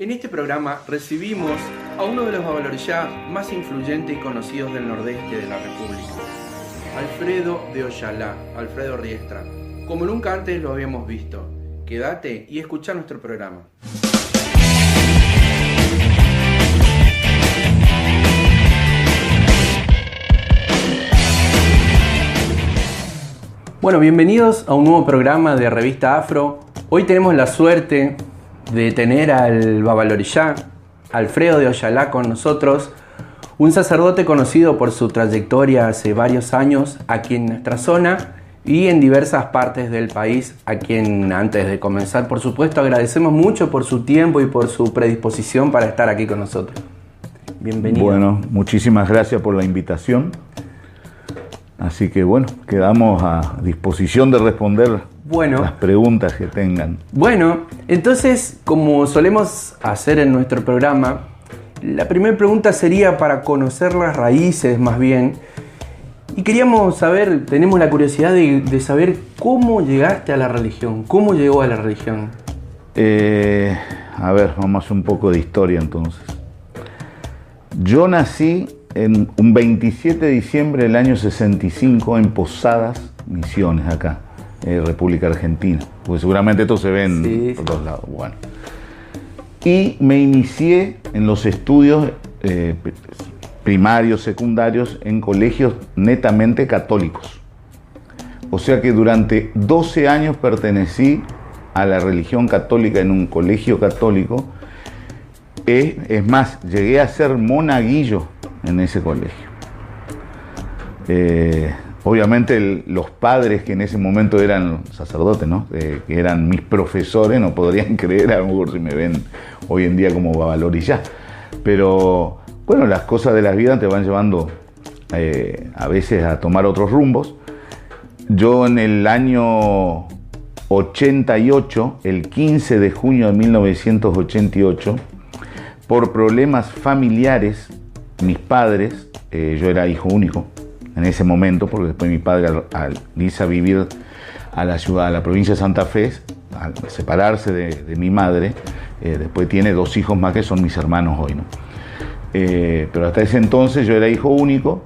En este programa recibimos a uno de los babalorixás más influyentes y conocidos del nordeste de la República, Alfredo de Oyalá, Alfredo Riestra, como nunca antes lo habíamos visto. Quédate y escucha nuestro programa. Bueno, bienvenidos a un nuevo programa de Revista Afro. Hoy tenemos la suerte de tener al babalorixá Alfredo de Oyalá con nosotros, un sacerdote conocido por su trayectoria hace varios años aquí en nuestra zona y en diversas partes del país, a quien antes de comenzar, por supuesto, agradecemos mucho por su tiempo y por su predisposición para estar aquí con nosotros. Bienvenido. Bueno, muchísimas gracias por la invitación. Así que bueno, quedamos a disposición de responder las preguntas que tengan. Bueno, entonces, como solemos hacer en nuestro programa, la primera pregunta sería para conocer las raíces más bien. Y queríamos saber, tenemos la curiosidad de saber cómo llegaste a la religión, cómo llegó a la religión. A ver, vamos a hacer un poco de historia entonces. Yo nací en un 27 de diciembre del año 65 en Posadas, Misiones, acá, República Argentina. Porque seguramente esto se ve por todos lados. Bueno. Y me inicié en los estudios primarios, secundarios, en colegios netamente católicos. O sea que durante 12 años pertenecí a la religión católica en un colegio católico. Es más, llegué a ser monaguillo en ese colegio. Obviamente los padres que en ese momento eran sacerdotes, ¿no? Que eran mis profesores, no podrían creer, a lo mejor si me ven hoy en día como babalorixá. Pero bueno, las cosas de la vida te van llevando a veces a tomar otros rumbos. Yo en el año 88, el 15 de junio de 1988, por problemas familiares, mis padres, yo era hijo único en ese momento, porque después mi padre al irse a vivir a la ciudad, a la provincia de Santa Fe, al separarse de mi madre, después tiene 2 hijos más que son mis hermanos hoy, ¿no? Pero hasta ese entonces yo era hijo único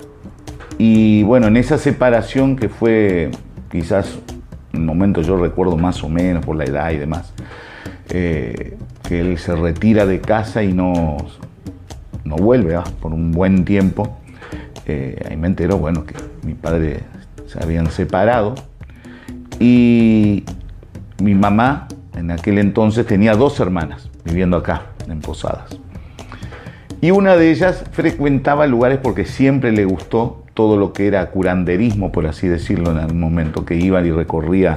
y bueno, en esa separación que fue quizás un momento, yo recuerdo más o menos por la edad y demás, que él se retira de casa y no vuelve por un buen tiempo. Ahí me entero, bueno, que mi padre se habían separado y mi mamá en aquel entonces tenía 2 hermanas viviendo acá en Posadas. Y una de ellas frecuentaba lugares porque siempre le gustó todo lo que era curanderismo, por así decirlo, en algún momento, que iba y recorría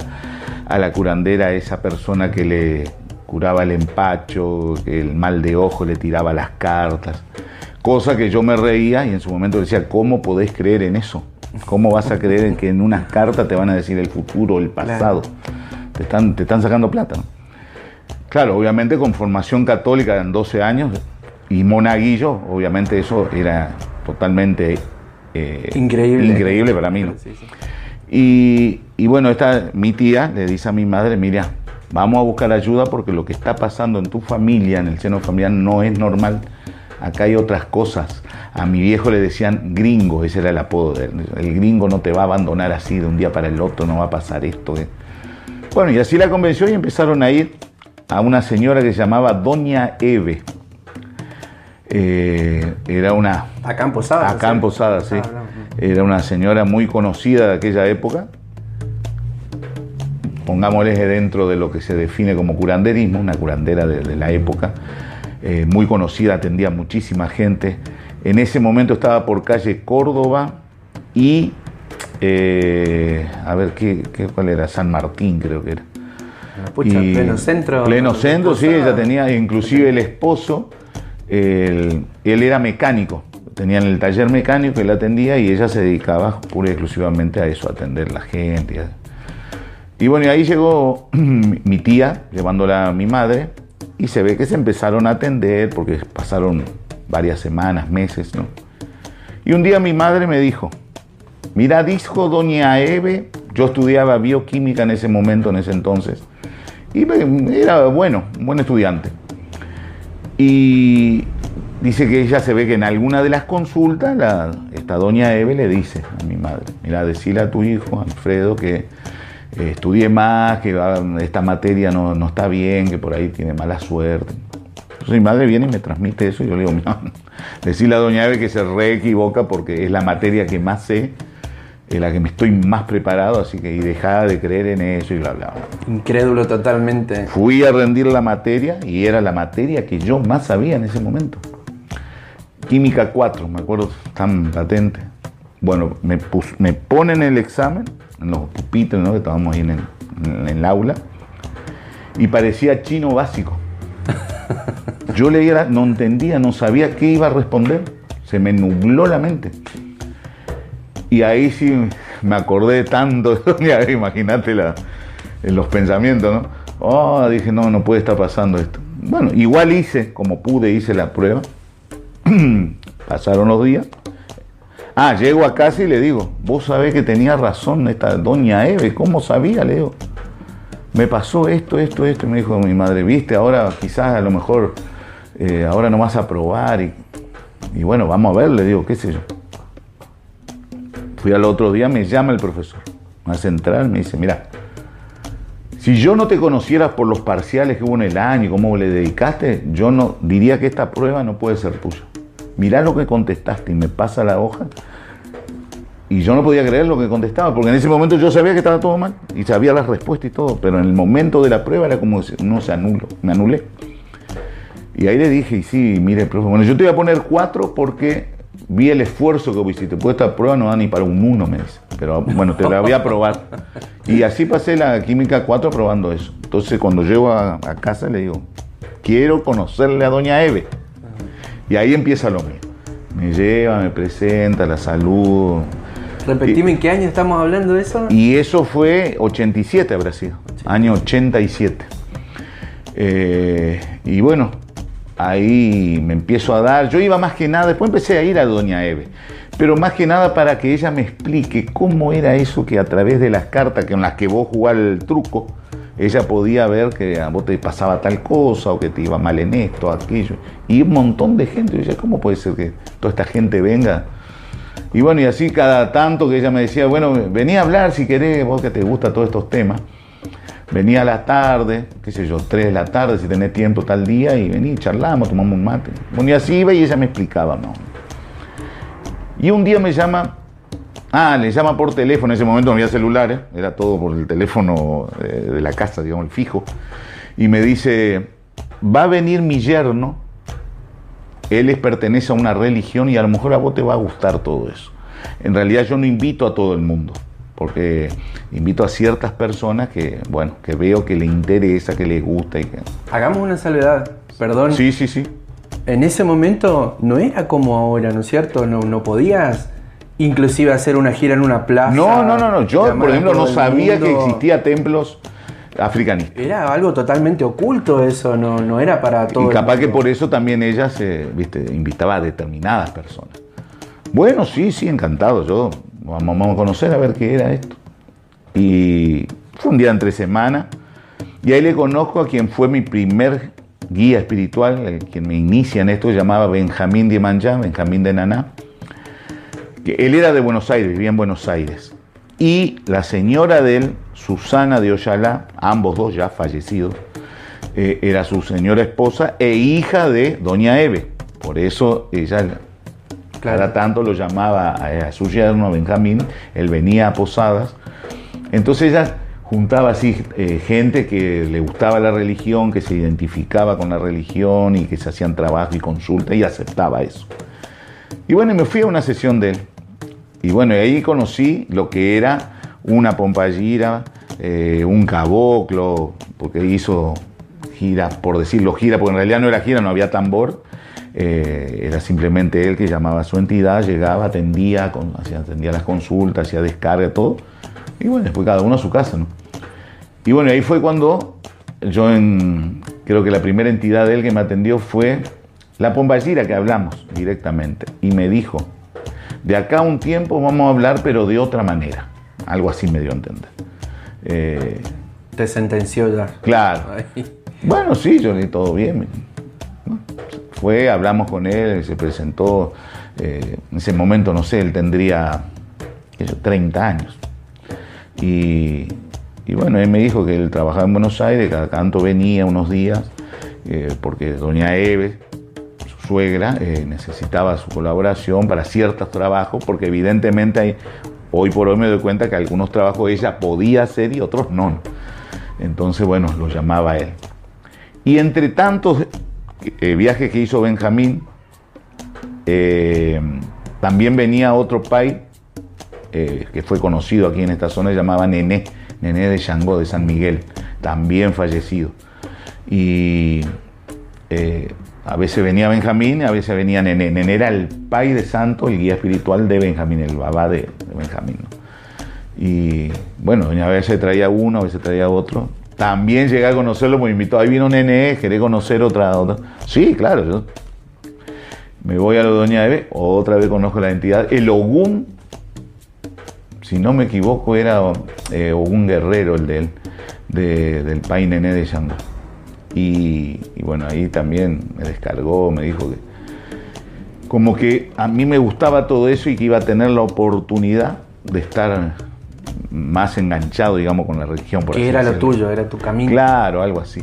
a la curandera esa persona que le curaba el empacho, el mal de ojo, le tiraba las cartas. Cosa que yo me reía y en su momento decía, ¿cómo podés creer en eso? ¿Cómo vas a creer en que en unas cartas te van a decir el futuro o el pasado? Claro. Te están sacando plata, ¿no? Claro, obviamente con formación católica en 12 años y monaguillo, obviamente eso era totalmente increíble para mí, ¿no? Sí. Y bueno, mi tía le dice a mi madre, mira, vamos a buscar ayuda porque lo que está pasando en tu familia, en el seno familiar, no es normal. Acá hay otras cosas. A mi viejo le decían gringo, ese era el apodo de él. El gringo no te va a abandonar así de un día para el otro, no va a pasar esto. Bueno, y así la convenció y empezaron a ir a una señora que se llamaba Doña Eve. Era una... Acá en Posadas. Acá en Posadas, sí. Era una señora muy conocida de aquella época. Pongámosle dentro de lo que se define como curanderismo, una curandera de la época. Muy conocida, atendía muchísima gente. En ese momento estaba por calle Córdoba y a ver, ¿cuál era? San Martín, creo que era. Pucha, pleno centro. Pleno centro, sí, ella tenía, inclusive el esposo, él era mecánico, tenía en el taller mecánico, él atendía y ella se dedicaba pura y exclusivamente a eso, a atender a la gente. Y bueno, y ahí llegó mi tía, llevándola a mi madre, y se ve que se empezaron a atender porque pasaron varias semanas, meses, ¿no? Y un día mi madre me dijo, mira, dijo Doña Eve, yo estudiaba bioquímica en ese momento, en ese entonces, y era un buen estudiante. Y dice que ella se ve que en alguna de las consultas, esta doña Eve le dice a mi madre, mira, decile a tu hijo, Alfredo, que estudie más, que esta materia no está bien, que por ahí tiene mala suerte. Entonces mi madre viene y me transmite eso y yo le digo, mira, decile a doña Eve que se re equivoca porque es la materia que más sé, en la que me estoy más preparado, así que y dejá de creer en eso y bla, bla, bla. Incrédulo totalmente. Fui a rendir la materia y era la materia que yo más sabía en ese momento. Química 4, me acuerdo tan patente. Bueno, me ponen el examen, en los pupitres, ¿no? Que estábamos ahí en el aula, y parecía chino básico. Yo leía, no entendía, no sabía qué iba a responder. Se me nubló la mente. Y ahí sí me acordé tanto, imagínate en los pensamientos, ¿no? Oh, dije, no puede estar pasando esto. Bueno, igual como pude, hice la prueba. Pasaron los días. Llego a casa y le digo, vos sabés que tenía razón esta doña Eve, ¿cómo sabía? Le digo, me pasó esto, y me dijo mi madre, viste, ahora quizás a lo mejor, ahora no vas a probar, y bueno, vamos a ver, le digo, qué sé yo. Fui al otro día, me llama el profesor, me hace entrar, me dice, mira, si yo no te conociera por los parciales que hubo en el año y cómo le dedicaste, yo no diría que esta prueba no puede ser tuya. Mirá lo que contestaste, y me pasa la hoja, y yo no podía creer lo que contestaba, porque en ese momento yo sabía que estaba todo mal, y sabía las respuestas y todo, pero en el momento de la prueba era como si no se anuló, me anulé. Y ahí le dije, y sí, mire, profe, bueno, yo te voy a poner 4 porque vi el esfuerzo que hiciste, pues esta prueba no da ni para un 1, me dice, pero bueno, te la voy a probar. Y así pasé la química 4 probando eso. Entonces cuando llego a casa le digo, quiero conocerle a doña Eve. Y ahí empieza lo mío. Me lleva, me presenta, la saludo. Repetime, ¿en qué año estamos hablando de eso? Y eso fue 87 habrá sido, año 87. Y bueno, ahí me empiezo a dar, yo iba más que nada, después empecé a ir a doña Eve, pero más que nada para que ella me explique cómo era eso que a través de las cartas con las que vos jugás el truco, ella podía ver que a vos te pasaba tal cosa o que te iba mal en esto, aquello. Y un montón de gente. Yo decía, ¿cómo puede ser que toda esta gente venga? Y bueno, y así cada tanto que ella me decía, bueno, vení a hablar si querés, vos que te gustan todos estos temas. Venía a la tarde, qué sé yo, 3 de la tarde, si tenés tiempo tal día, y vení, charlamos, tomamos un mate. Bueno, y así iba y ella me explicaba, ¿no? Y un día me llama... le llama por teléfono, en ese momento no había celulares, era todo por el teléfono de la casa, digamos, el fijo. Y me dice, va a venir mi yerno, él pertenece a una religión y a lo mejor a vos te va a gustar todo eso. En realidad yo no invito a todo el mundo, porque invito a ciertas personas que, bueno, que veo que le interesa, que les gusta. Hagamos una salvedad, perdón. Sí. En ese momento no era como ahora, ¿no es cierto? No podías... inclusive hacer una gira en una plaza. No. Yo, por ejemplo, no sabía que existía templos africanistas. Era algo totalmente oculto eso, no era para todo. Y capaz que por eso también ella invitaba a determinadas personas. Bueno, sí, encantado. Yo vamos a conocer a ver qué era esto. Y fue un día entre semana. Y ahí le conozco a quien fue mi primer guía espiritual, quien me inicia en esto, se llamaba Benjamín de Manjá, Benjamín de Naná. Él era de Buenos Aires, vivía en Buenos Aires. Y la señora de él, Susana de Oyalá, ambos dos ya fallecidos, era su señora esposa e hija de doña Eve. Por eso ella cada tanto lo llamaba a su yerno, a Benjamín. Él venía a posadas. Entonces ella juntaba así gente que le gustaba la religión, que se identificaba con la religión y que se hacían trabajo y consulta y aceptaba eso. Y bueno, me fui a una sesión de él. Y bueno, ahí conocí lo que era una pompallira, un caboclo, porque hizo gira, por decirlo gira, porque en realidad no era gira, no había tambor. Era simplemente él que llamaba a su entidad, llegaba, atendía las consultas, hacía descarga, todo. Y bueno, después cada uno a su casa, ¿no? Y bueno, ahí fue cuando yo, creo que la primera entidad de él que me atendió fue la pompallira, que hablamos directamente. Y me dijo, de acá a un tiempo vamos a hablar, pero de otra manera. Algo así me dio a entender. Te sentenció ya. Claro. Ay. Bueno, sí, yo leí todo bien. ¿No? fue, hablamos con él, se presentó. En ese momento, no sé, él tendría 30 años. Y bueno, él me dijo que él trabajaba en Buenos Aires, cada tanto venía unos días, porque doña Eve, su suegra, necesitaba su colaboración para ciertos trabajos, porque evidentemente hoy por hoy me doy cuenta que algunos trabajos ella podía hacer y otros no. Entonces, bueno, lo llamaba él. Y entre tantos viajes que hizo Benjamín, también venía otro pai que fue conocido aquí en esta zona, se llamaba Nené de Yangó, de San Miguel, también fallecido. Y a veces venía Benjamín, a veces venía Nené. Nené era el pai de santo, el guía espiritual de Benjamín, el babá de Benjamín, ¿no? Y bueno, a veces traía uno, a veces traía otro. También llegué a conocerlo, me invitó, ahí vino Nené, quería conocer otra. Sí, claro, yo me voy a lo de doña Eve, otra vez conozco la entidad. El Ogún, si no me equivoco, era Ogún Guerrero, el del Pai Nené de Yangó. Y bueno, ahí también me descargó, me dijo que como que a mí me gustaba todo eso y que iba a tener la oportunidad de estar más enganchado, digamos, con la religión. Por que era lo tuyo, era tu camino. Claro, algo así.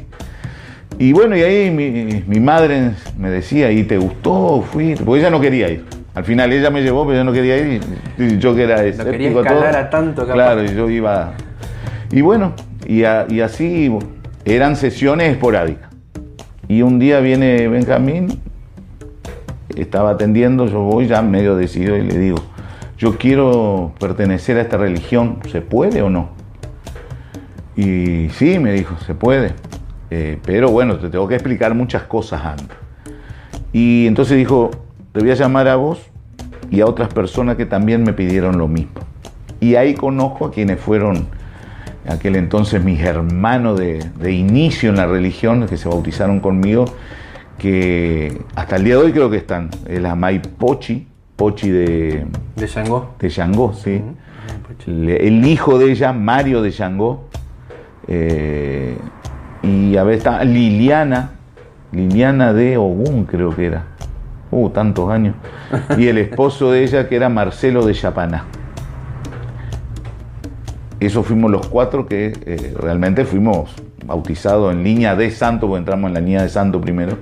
Y bueno, y ahí mi madre me decía, ¿y te gustó? Fui, porque ella no quería ir. Al final ella me llevó, pero yo no quería ir. Y yo que era escéptico, no quería escalar todo, a tanto, capaz. Claro, y yo iba. Y bueno, y así eran sesiones esporádicas. Y un día viene Benjamín, estaba atendiendo, yo voy ya medio decidido y le digo, yo quiero pertenecer a esta religión, ¿se puede o no? Y sí, me dijo, se puede. Pero bueno, te tengo que explicar muchas cosas antes. Y entonces dijo, te voy a llamar a vos y a otras personas que también me pidieron lo mismo. Y ahí conozco a quienes fueron aquel entonces mis hermanos de inicio en la religión, que se bautizaron conmigo, que hasta el día de hoy creo que están. El Amay Pochi de Yangó. De Yangó, sí. El hijo de ella, Mario de Yangó. Y a ver, está Liliana de Ogún, creo que era. Tantos años. Y el esposo de ella, que era Marcelo de Yapaná. Esos fuimos los 4 que realmente fuimos bautizados en línea de santo, porque entramos en la línea de santo primero.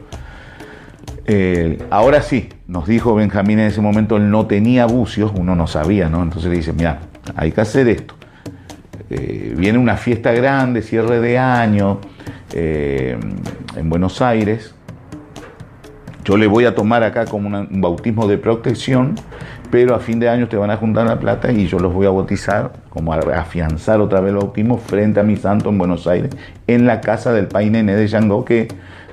Ahora sí, nos dijo Benjamín en ese momento, él no tenía bucios, uno no sabía, ¿no? Entonces le dice, mira, hay que hacer esto. Viene una fiesta grande, cierre de año, en Buenos Aires. Yo le voy a tomar acá como un bautismo de protección, pero a fin de año te van a juntar la plata y yo los voy a bautizar, como a afianzar otra vez el bautismo frente a mi santo en Buenos Aires, en la casa del Pai Nené de Yangó,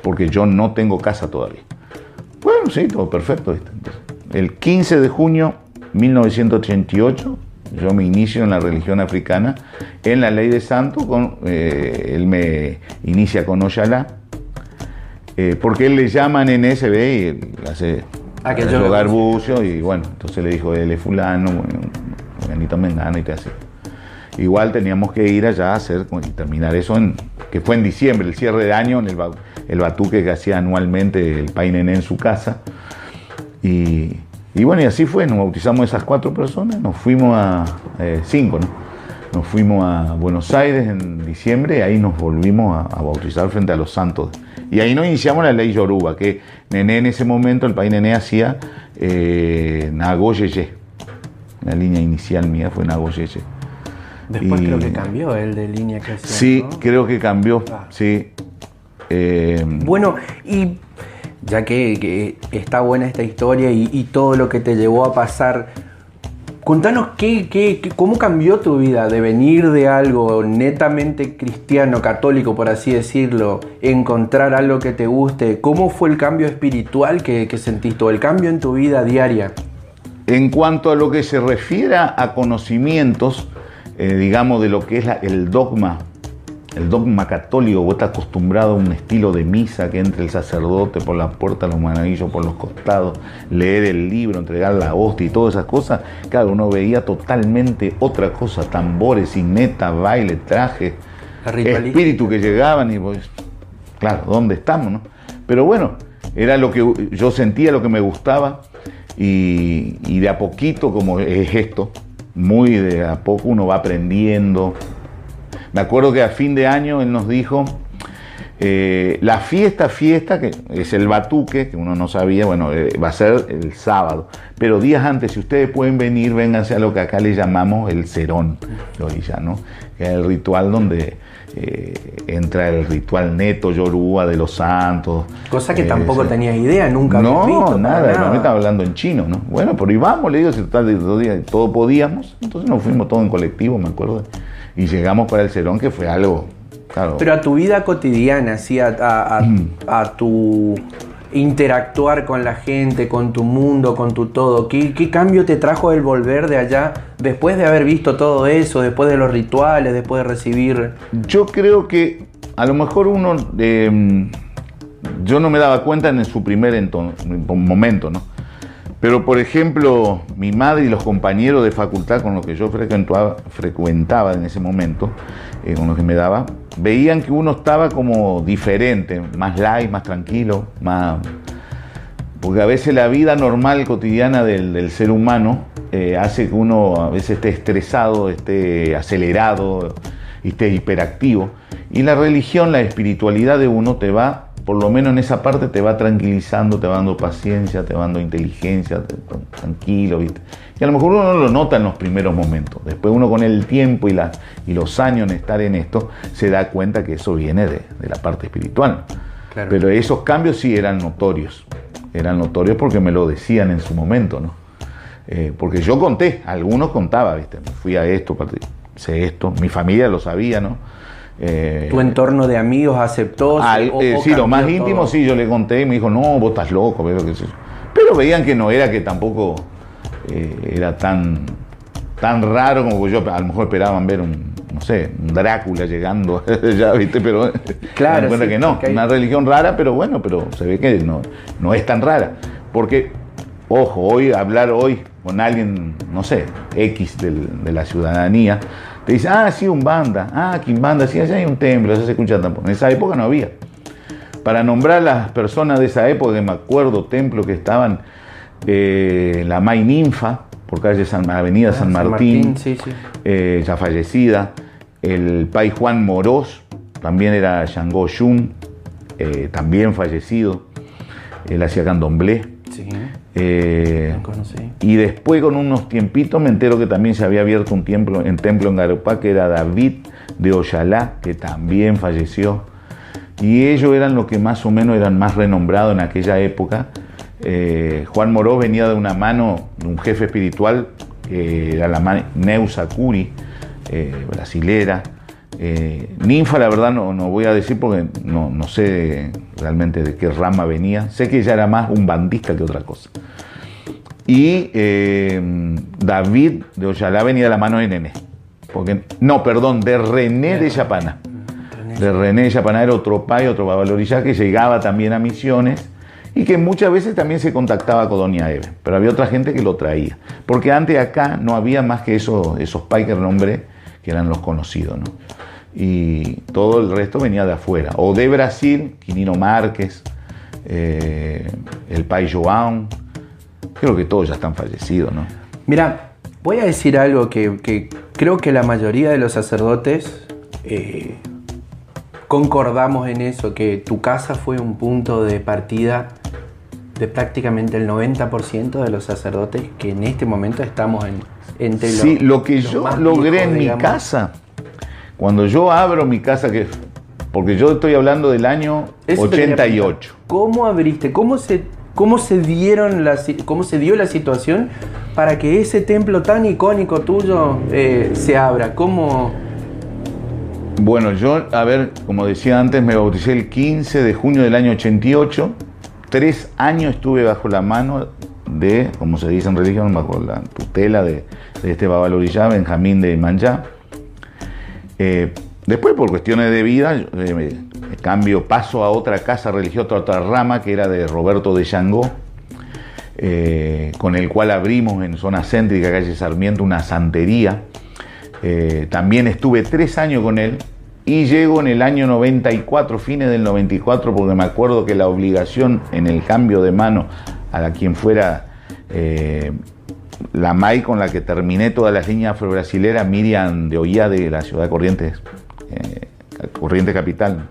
porque yo no tengo casa todavía. Bueno, sí, todo perfecto. Entonces, el 15 de junio de 1988, yo me inicio en la religión africana, en la ley de santo, él me inicia con Oyalá, porque él le llama Nené, se ve, y él hace garbucio, y bueno, entonces le dijo, él es fulano, bueno, Fulanito Mengano, y te hace. Igual teníamos que ir allá a hacer y terminar eso, que fue en diciembre, el cierre de año, en el batuque que hacía anualmente el Pai Nené en su casa. Y bueno, y así fue, nos bautizamos esas 4 personas, nos fuimos a 5, ¿no? Nos fuimos a Buenos Aires en diciembre y ahí nos volvimos a bautizar frente a los santos. Y ahí nos iniciamos la ley Yoruba, que Nené en ese momento, el Pai Nené hacía Nagoyeye. La línea inicial mía fue Nagoyeye. Después creo que cambió el de línea que hacía. Sí, ¿no? Creo que cambió, sí. Bueno, y ya que está buena esta historia y todo lo que te llevó a pasar, contanos cómo cambió tu vida de venir de algo netamente cristiano, católico, por así decirlo, encontrar algo que te guste. ¿Cómo fue el cambio espiritual que sentiste, o el cambio en tu vida diaria? En cuanto a lo que se refiere a conocimientos, digamos, de lo que es el dogma católico, vos estás acostumbrado a un estilo de misa, que entre el sacerdote por la puerta, los manadillos por los costados, leer el libro, entregar la hostia y todas esas cosas. Claro, uno veía totalmente otra cosa, tambores, cineta, baile, traje, espíritu que llegaban y pues, claro, ¿dónde estamos, no? Pero bueno, Era lo que yo sentía, lo que me gustaba, y de a poquito, como es esto, muy de a poco uno va aprendiendo. Me acuerdo que a fin de año él nos dijo, la fiesta, que es el batuque, que uno no sabía, bueno, va a ser el sábado. Pero días antes, si ustedes pueden venir, vénganse a lo que acá le llamamos el serón de Orillá, que es el ritual donde entra el ritual neto yoruba de los santos. Cosa que tampoco tenías idea, nunca habías visto. No, nada, me estaba hablando en chino, ¿no? Bueno, pero íbamos, le digo, si total de 2 días todo podíamos, entonces nos fuimos todos en colectivo, me acuerdo, y llegamos para el serón, que fue algo... Claro. Pero a tu vida cotidiana, ¿sí? a tu interactuar con la gente, con tu mundo, con tu todo, ¿qué cambio te trajo el volver de allá después de haber visto todo eso, después de los rituales, después de recibir? Yo creo que a lo mejor uno, yo no me daba cuenta en su primer momento, ¿no? Pero, por ejemplo, mi madre y los compañeros de facultad con los que yo frecuentaba en ese momento, con los que me daba, veían que uno estaba como diferente, más light, más tranquilo, más... Porque a veces la vida normal, cotidiana del ser humano, hace que uno a veces esté estresado, esté acelerado, esté hiperactivo. Y la religión, la espiritualidad de uno te va... Por lo menos en esa parte te va tranquilizando, te va dando paciencia, te va dando inteligencia, tranquilo, ¿viste? Y a lo mejor uno no lo nota en los primeros momentos. Después uno con el tiempo y los años en estar en esto, se da cuenta que eso viene de la parte espiritual. Claro. Pero esos cambios sí eran notorios. Eran notorios porque me lo decían en su momento, ¿no? Porque yo conté, algunos contaba, ¿viste? Fui a esto, sé esto, mi familia lo sabía, ¿no? ¿Tu entorno de amigos aceptó? Sí, lo más íntimo, todo? Sí, yo le conté y me dijo, no, vos estás loco, pero veían que no era, que tampoco era tan raro como yo, a lo mejor esperaban ver un Drácula llegando ya, ¿viste? Pero claro, me sí, que no, una religión rara, pero bueno, pero se ve que no es tan rara, porque, ojo, hablar hoy con alguien, no sé, X de la ciudadanía, te dice, sí, Umbanda, Quimbanda, sí, allá hay un templo, eso se escucha tampoco. En esa época no había. Para nombrar las personas de esa época, que me acuerdo, templos que estaban, la May Ninfa, por avenida San Martín, sí. Ya fallecida, el Pai Juan Morós, también era Shango Yun, también fallecido, él hacía candomblé. Sí. Y después, con unos tiempitos, me entero que también se había abierto un templo en Garupá, que era David de Oyalá, que también falleció. Y ellos eran los que más o menos eran más renombrados en aquella época. Juan Moró venía de una mano de un jefe espiritual, que era la Neusa Curi, brasilera. Ninfa, la verdad, no voy a decir porque no sé realmente de qué rama venía. Sé que ella era más un bandista que otra cosa. Y David de Oyalá venía de la mano de Nené. De René de Yapana. De René de Yapana era otro pai, otro babalorillá, que llegaba también a Misiones y que muchas veces también se contactaba con Doña Eve. Pero había otra gente que lo traía. Porque antes acá no había más que esos pais que nombré, que eran los conocidos, ¿no? Y todo el resto venía de afuera. O de Brasil, Quinino Márquez, el pai João. Creo que todos ya están fallecidos, ¿no? Mira, voy a decir algo que creo que la mayoría de los sacerdotes concordamos en eso, que tu casa fue un punto de partida de prácticamente el 90% de los sacerdotes que en este momento estamos entre los... Sí, lo que yo logré en mi casa, cuando yo abro mi casa, porque yo estoy hablando del año 88. ¿Cómo abriste? ¿Cómo se dio la situación para que ese templo tan icónico tuyo se abra? ¿Cómo? Bueno, yo, como decía antes, me bauticé el 15 de junio del año 88. 3 años estuve bajo la mano de, como se dice en religión, bajo la tutela de este babalorillá, Benjamín de Manjá. Después, por cuestiones de vida, paso a otra casa religiosa, otra rama, que era de Roberto de Changó, con el cual abrimos en zona céntrica, calle Sarmiento, una santería. También estuve 3 años con él y llego en el año 94, fines del 94, porque me acuerdo que la obligación en el cambio de mano a quien fuera la MAI con la que terminé toda la línea afro-brasilera, Miriam de Ollá, de la ciudad de Corrientes, Corrientes Capital.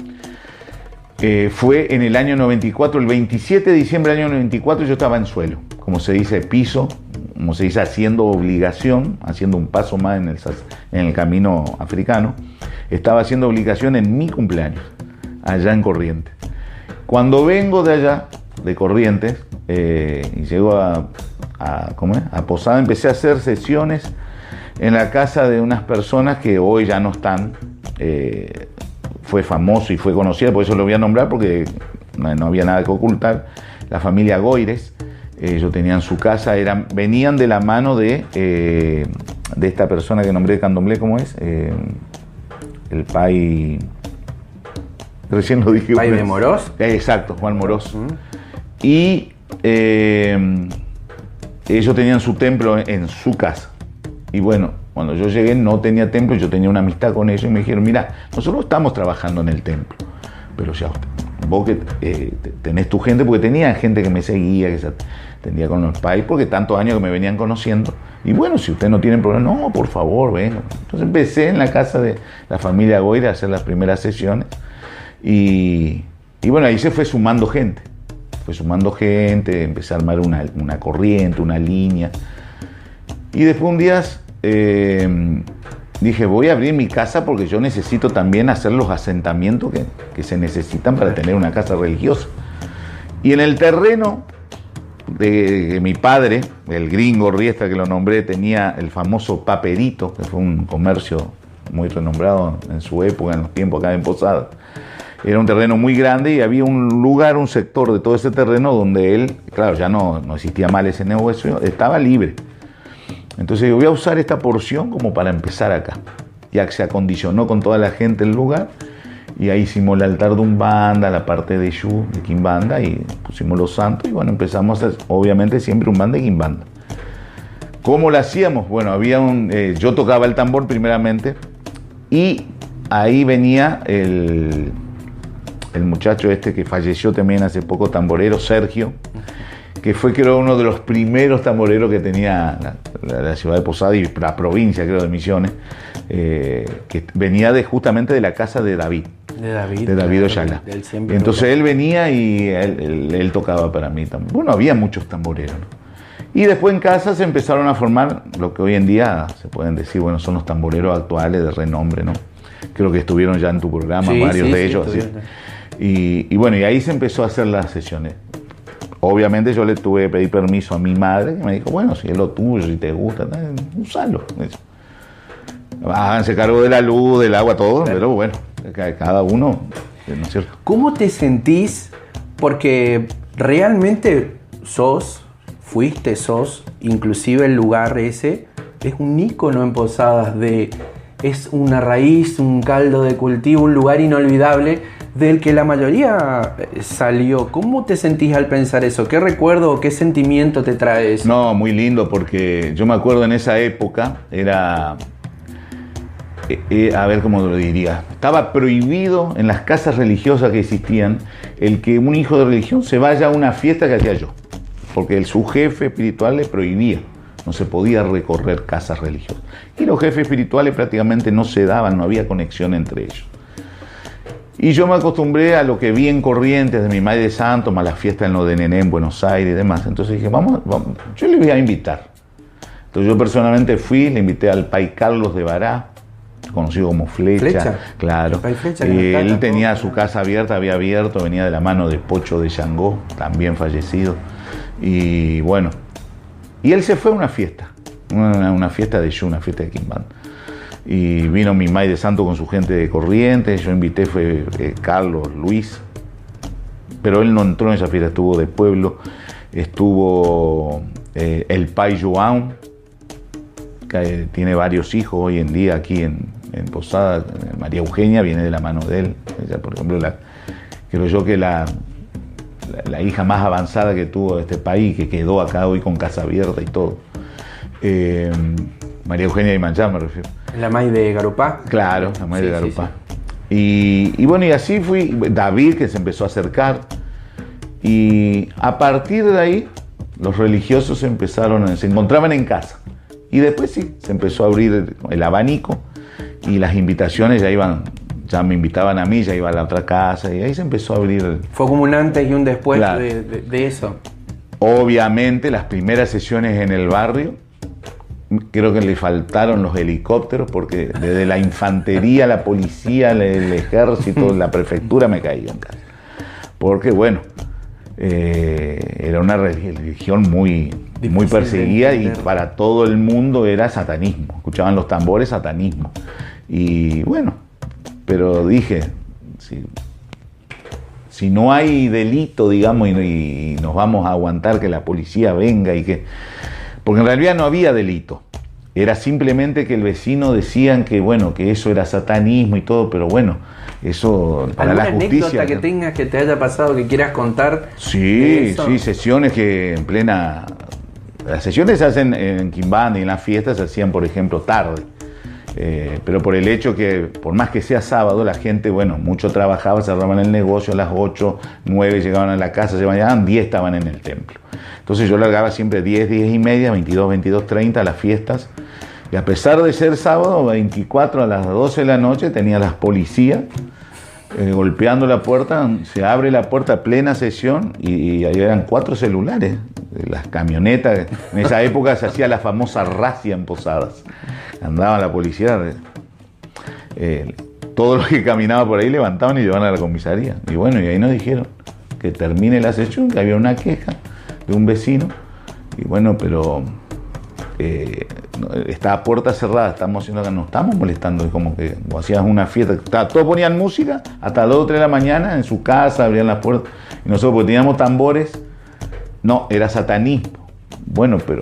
Fue en el año 94, el 27 de diciembre del año 94, yo estaba en suelo, como se dice, piso, como se dice, haciendo obligación, haciendo un paso más en el camino africano. Estaba haciendo obligación en mi cumpleaños, allá en Corrientes. Cuando vengo de allá, de Corrientes, y llego a Posada, empecé a hacer sesiones en la casa de unas personas que hoy ya no están. Fue famoso y fue conocida, por eso lo voy a nombrar, porque no había nada que ocultar. La familia Goires, ellos tenían su casa, venían de la mano de esta persona que nombré de Candomblé, ¿cómo es? El Pai... Recién lo dije. ¿Pai de Morós? Exacto, Juan Morós. Y ellos tenían su templo en su casa. Y bueno, cuando yo llegué no tenía templo, yo tenía una amistad con ellos y me dijeron, mira, nosotros estamos trabajando en el templo, pero ya vos que tenés tu gente, porque tenía gente que me seguía, que se atendía con los pais, porque tantos años que me venían conociendo. Y bueno, si ustedes no tienen problema, no, por favor, vengan. Entonces empecé en la casa de la familia Goira a hacer las primeras sesiones. Y bueno, ahí se fue sumando gente. Empecé a armar una corriente, una línea. Y después un día dije, voy a abrir mi casa porque yo necesito también hacer los asentamientos que se necesitan para tener una casa religiosa. Y en el terreno de mi padre, el gringo Riestra, que lo nombré, tenía el famoso Paperito, que fue un comercio muy renombrado en su época, en los tiempos acá en Posada. Era un terreno muy grande y había un lugar, un sector de todo ese terreno donde él, claro, ya no existía mal ese negocio, estaba libre. Entonces yo voy a usar esta porción como para empezar acá. Ya se acondicionó con toda la gente el lugar y ahí hicimos el altar de Umbanda, la parte de Shu, de Quimbanda, y pusimos los santos y bueno, empezamos a hacer, obviamente siempre Umbanda y Quimbanda. ¿Cómo lo hacíamos? Bueno, yo tocaba el tambor primeramente y ahí venía el muchacho este que falleció también hace poco, tamborero, Sergio, que fue, creo, uno de los primeros tamboreros que tenía la ciudad de Posada y la provincia, creo, de Misiones, que venía justamente de la casa de David. De David Ollala. Entonces él venía y él tocaba para mí también. Bueno, había muchos tamboreros, ¿no? Y después en casa se empezaron a formar lo que hoy en día se pueden decir, bueno, son los tamboreros actuales de renombre, ¿no? Creo que estuvieron ya en tu programa, sí, varios de ellos. Sí. Y bueno, y ahí se empezó a hacer las sesiones. Obviamente yo le tuve que pedir permiso a mi madre, que me dijo, bueno, si es lo tuyo, si te gusta, usalo. Háganse cargo de la luz, del agua, todo, claro. Pero bueno, cada uno, ¿no es cierto? ¿Cómo te sentís? Porque realmente sos, inclusive el lugar ese, es un ícono en Posadas es una raíz, un caldo de cultivo, un lugar inolvidable del que la mayoría salió. ¿Cómo te sentís al pensar eso? ¿Qué recuerdo o qué sentimiento te trae eso? No, muy lindo, porque yo me acuerdo en esa época, era... a ver cómo lo diría. Estaba prohibido en las casas religiosas que existían el que un hijo de religión se vaya a una fiesta que hacía yo. Porque su jefe espiritual le prohibía. No se podía recorrer casas religiosas. Y los jefes espirituales prácticamente no se daban, no había conexión entre ellos. Y yo me acostumbré a lo que vi en Corrientes de mi madre de santo, más las fiestas en lo de Nené en Buenos Aires y demás. Entonces dije, vamos, yo le voy a invitar. Entonces yo personalmente fui, le invité al Pai Carlos de Bará, conocido como Flecha. Claro. Flecha, él tenía su casa abierta, había abierto, venía de la mano de Pocho de Yangó, también fallecido. Y bueno, y él se fue a una fiesta, una fiesta de Yu, una fiesta de Quimbanda. Y vino mi May de Santo con su gente de Corrientes, yo invité, fue Carlos, Luis, pero él no entró en esa fiesta, estuvo de pueblo, estuvo el Pai João, que tiene varios hijos hoy en día aquí en Posada. María Eugenia viene de la mano de él. Ella, por ejemplo, creo yo que la hija más avanzada que tuvo este país, que quedó acá hoy con casa abierta y todo. María Eugenia de Manchá, me refiero. ¿La May de Garupá? Claro, la May de Garupá. Sí. Y bueno, y así fui, David que se empezó a acercar, y a partir de ahí los religiosos se encontraban en casa, y después sí, se empezó a abrir el abanico, y las invitaciones ya me invitaban a mí, ya iba a la otra casa, y ahí se empezó a abrir. Fue como un antes y un después, claro, de eso. Obviamente las primeras sesiones en el barrio, creo que le faltaron los helicópteros, porque desde la infantería, la policía, el ejército, la prefectura me caían casi. Porque bueno, era una religión muy perseguida, y para todo el mundo era satanismo. Escuchaban los tambores, satanismo. Y bueno, pero dije, si no hay delito, digamos, y nos vamos a aguantar que la policía venga porque en realidad no había delito. Era simplemente que el vecino decían que, bueno, que eso era satanismo y todo, pero bueno, eso para la justicia. ¿Alguna anécdota que tengas que te haya pasado, que quieras contar? Sí, sesiones que en plena... Las sesiones se hacen en Quimbanda, y en las fiestas se hacían, por ejemplo, tarde. Pero por el hecho que, por más que sea sábado, la gente, bueno, mucho trabajaba, cerraban el negocio a las 8, 9, llegaban a la casa, se bañaban, 10 estaban en el templo. Entonces yo largaba siempre 10, 10 y media, 22, 22, 30 a las fiestas. Y a pesar de ser sábado, 24 a las 12 de la noche, tenía las policías golpeando la puerta. Se abre la puerta, plena sesión, y ahí eran 4 celulares. Las camionetas, en esa época se hacía la famosa racia en Posadas. Andaba la policía, todo lo que caminaba por ahí levantaban y llevaban a la comisaría. Y bueno, y ahí nos dijeron que termine la sesión, que había una queja de un vecino, y bueno, pero estaba puerta cerrada, estamos haciendo acá, no estamos molestando, es como que hacías una fiesta, todos ponían música hasta 2 o 3 de la mañana en su casa, abrían las puertas, y nosotros, porque teníamos tambores, no, era satanismo. Bueno, pero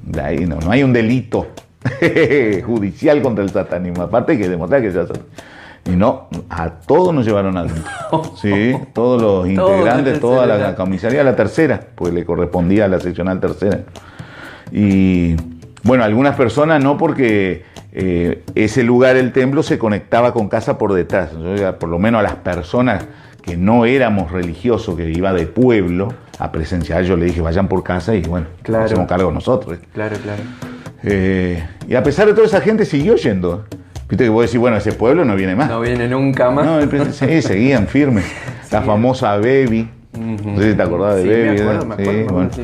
de ahí no hay un delito judicial contra el satanismo, aparte hay que demostrar que sea satanismo. Y no, a todos nos llevaron adentro. Sí, todos los integrantes, toda la comisaría, la tercera, pues le correspondía a la seccional tercera. Y bueno, algunas personas no, porque ese lugar, el templo, se conectaba con casa por detrás. Entonces, por lo menos a las personas que no éramos religiosos, que iba de pueblo a presenciar, yo le dije, vayan por casa, y bueno, claro, hacemos cargo nosotros. Claro. Y a pesar de toda esa gente siguió yendo. Viste que vos decís, bueno, ese pueblo no viene más. No viene nunca más. No, sí, seguían firmes. La famosa Bebi. No sé si te acordás de Bebi. Me acuerdo, bueno. Sí.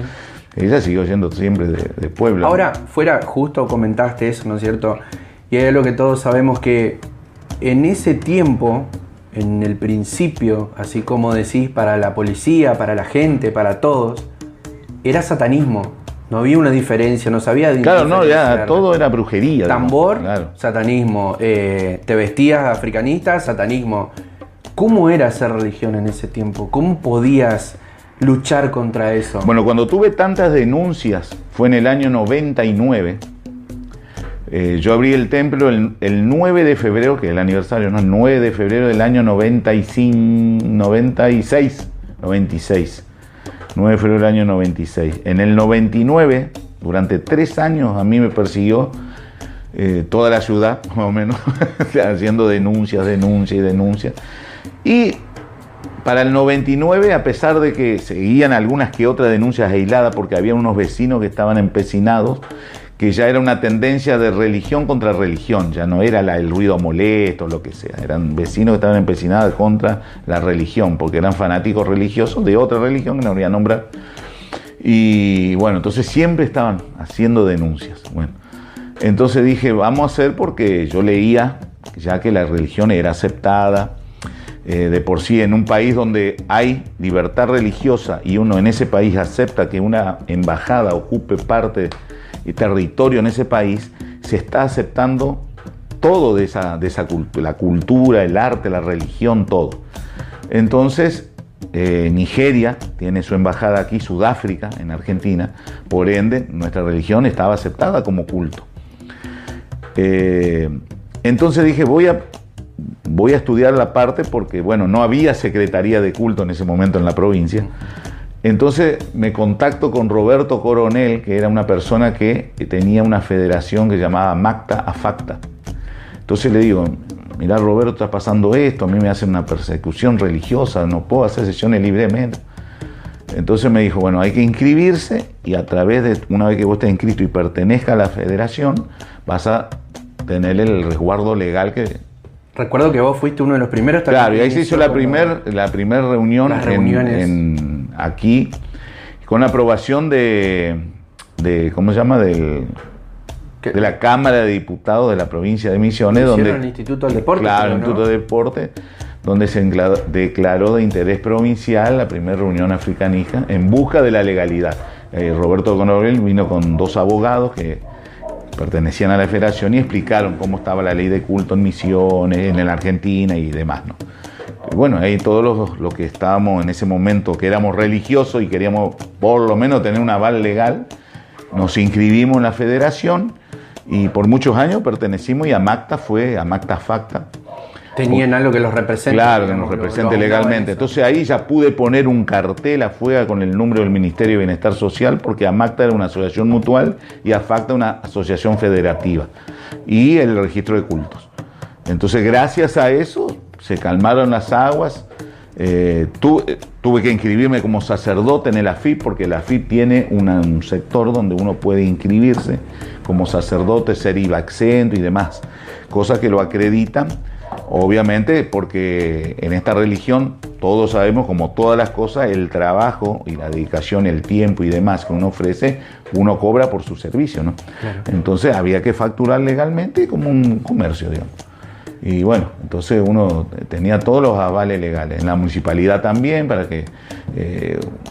Ella siguió yendo siempre de pueblo. Ahora, justo comentaste eso, ¿no es cierto? Y es lo que todos sabemos, que en ese tiempo, en el principio, así como decís, para la policía, para la gente, para todos, era satanismo. No había una diferencia, no sabía Claro, no, ya todo era brujería. Tambor, claro. Satanismo. Te vestías africanista, satanismo. ¿Cómo era hacer religión en ese tiempo? ¿Cómo podías luchar contra eso? Bueno, cuando tuve tantas denuncias, fue en el año 99. Yo abrí el templo el 9 de febrero, que es el aniversario, ¿no? El 9 de febrero del año 96. 9 de febrero del año 96. En el 99, durante 3 años, a mí me persiguió toda la ciudad, más o menos, haciendo denuncias. Y para el 99, a pesar de que seguían algunas que otras denuncias aisladas, porque había unos vecinos que estaban empecinados, que ya era una tendencia de religión contra religión, ya no era el ruido molesto, lo que sea, eran vecinos que estaban empecinados contra la religión, porque eran fanáticos religiosos de otra religión que no voy a nombrar. Y bueno, entonces siempre estaban haciendo denuncias. Bueno, entonces dije, vamos a hacer, porque yo leía ya que la religión era aceptada, de por sí, en un país donde hay libertad religiosa y uno en ese país acepta que una embajada ocupe parte y territorio en ese país, se está aceptando todo de esa cultura, la cultura, el arte, la religión, todo. Entonces, Nigeria tiene su embajada aquí, Sudáfrica, en Argentina, por ende, nuestra religión estaba aceptada como culto. Entonces dije, voy a estudiar la parte, porque, bueno, no había secretaría de culto en ese momento en la provincia. Entonces me contacto con Roberto Coronel, que era una persona que tenía una federación que llamaba Macta Afacta. Entonces le digo, mirá Roberto, está pasando esto, a mí me hacen una persecución religiosa, no puedo hacer sesiones libremente. Entonces me dijo, bueno, hay que inscribirse y a través de, una vez que vos estés inscrito y pertenezca a la federación, vas a tener el resguardo legal que... Recuerdo que vos fuiste uno de los primeros. Claro, y ahí se hizo la primera reunión aquí, con aprobación de ¿cómo se llama? De la Cámara de Diputados de la provincia de Misiones, donde el Instituto del Deporte. Claro, el Instituto del Deporte, donde se declaró de interés provincial la primera reunión africanista en busca de la legalidad. Roberto Conorel vino con 2 abogados que pertenecían a la federación y explicaron cómo estaba la ley de culto en Misiones, en la Argentina y demás, ¿no? Y bueno, ahí todos los que estábamos en ese momento, que éramos religiosos y queríamos por lo menos tener un aval legal, nos inscribimos en la federación y por muchos años pertenecimos, y AMACTA fue AMACTA FACTA. Tenían algo que los represente. Claro, que nos represente legalmente. Entonces ahí ya pude poner un cartel afuera con el número del Ministerio de Bienestar Social, porque AMACTA era una asociación mutual y AFACTA una asociación federativa, y el registro de cultos. Entonces gracias a eso se calmaron las aguas. Tuve que inscribirme como sacerdote en el AFIP, porque el AFIP tiene un sector donde uno puede inscribirse como sacerdote, ser IVA exento y demás, cosas que lo acreditan, obviamente, porque en esta religión todos sabemos, como todas las cosas, el trabajo y la dedicación, el tiempo y demás que uno ofrece, uno cobra por su servicio, ¿no? Claro. Entonces había que facturar legalmente como un comercio, digamos. Y bueno, entonces uno tenía todos los avales legales. En la municipalidad también, para que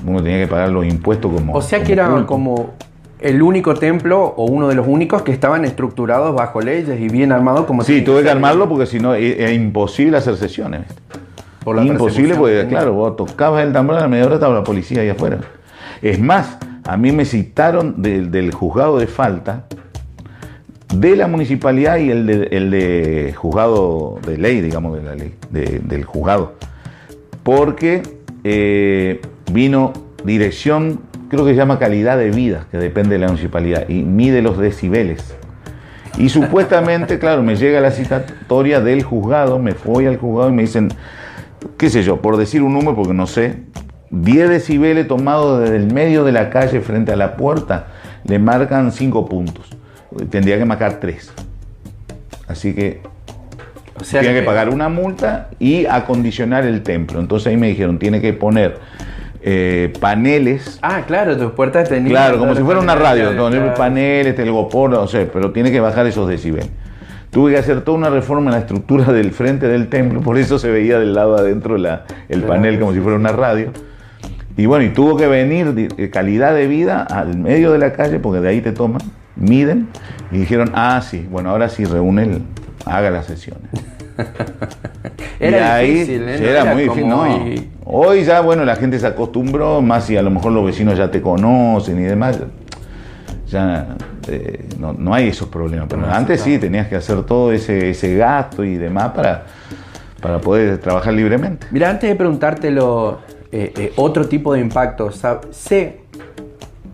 uno tenía que pagar los impuestos como... O sea que era como el único templo, o uno de los únicos, que estaban estructurados bajo leyes y bien armados como... Sí, tuve que armarlo porque si no era imposible hacer sesiones. Por la imposible porque, claro, vos tocabas el tambor, a la media hora estaba la policía ahí afuera. Es más, a mí me citaron del juzgado de falta, de la municipalidad, y el de juzgado de ley, digamos, de la ley, del juzgado, porque vino dirección, creo que se llama calidad de vida, que depende de la municipalidad, y mide los decibeles. Y supuestamente, claro, me llega la citatoria del juzgado, me fui al juzgado y me dicen, qué sé yo, por decir un número, porque no sé, 10 decibeles tomados desde el medio de la calle frente a la puerta, le marcan 5 puntos. Tendría que marcar 3. Así que tiene que pagar una multa y acondicionar el templo. Entonces ahí me dijeron, tiene que poner paneles. Ah, claro, tus puertas tenían... Claro, como si fuera una radio, claro. Paneles, telgopor, no sé, pero tiene que bajar esos decibeles. Tuve que hacer toda una reforma en la estructura del frente del templo, por eso se veía del lado adentro el panel como si fuera una radio. Y bueno, y tuvo que venir calidad de vida al medio de la calle, porque de ahí te toman, miden, y dijeron, sí, bueno, ahora sí haga las sesiones. Era difícil, era muy difícil, ¿no? Hoy ya, bueno, la gente se acostumbró, más si a lo mejor los vecinos ya te conocen y demás, ya no hay esos problemas. Pero antes sí, tenías que hacer todo ese gasto y demás para poder trabajar libremente. Mira, antes de preguntártelo, otro tipo de impacto, sé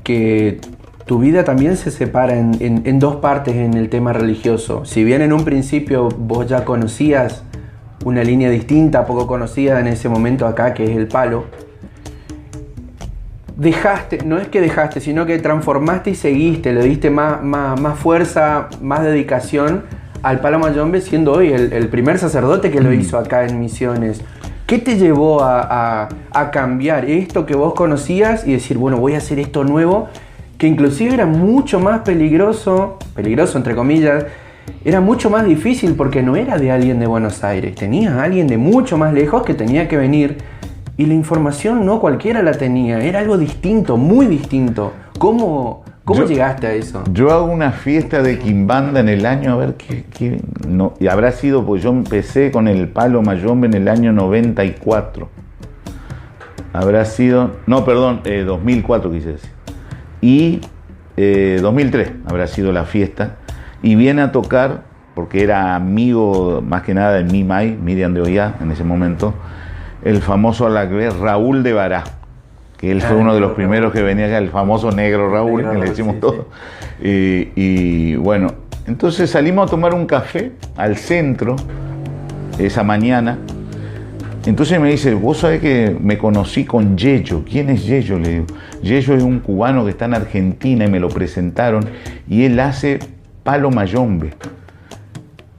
que tu vida también se separa en 2 partes en el tema religioso. Si bien en un principio vos ya conocías una línea distinta, poco conocida en ese momento acá, que es el palo, no es que dejaste, sino que transformaste y seguiste, le diste más fuerza, más dedicación al palo mayombe, siendo hoy el primer sacerdote que lo hizo acá en Misiones. ¿Qué te llevó a cambiar esto que vos conocías y decir, bueno, voy a hacer esto nuevo, que inclusive era mucho más peligroso entre comillas, era mucho más difícil porque no era de alguien de Buenos Aires, tenías a alguien de mucho más lejos que tenía que venir, y la información no cualquiera la tenía, era algo distinto, muy distinto. ¿Cómo llegaste a eso? Yo hago una fiesta de quimbanda en el año, a ver y habrá sido, pues yo empecé con el palo mayombe en el año 94. Habrá sido, 2004 quise decir. Y 2003 habrá sido la fiesta, y viene a tocar, porque era amigo más que nada de Miriam de Ollá en ese momento, el famoso alagués Raúl de Bará, que él fue uno de los primeros que venía acá, el famoso negro Raúl, que le decimos todos. Y bueno, entonces salimos a tomar un café al centro, esa mañana. Entonces me dice, vos sabés que me conocí con Yeyo. ¿Quién es Yeyo? Le digo. Yeyo es un cubano que está en Argentina y me lo presentaron y él hace palo mayombe.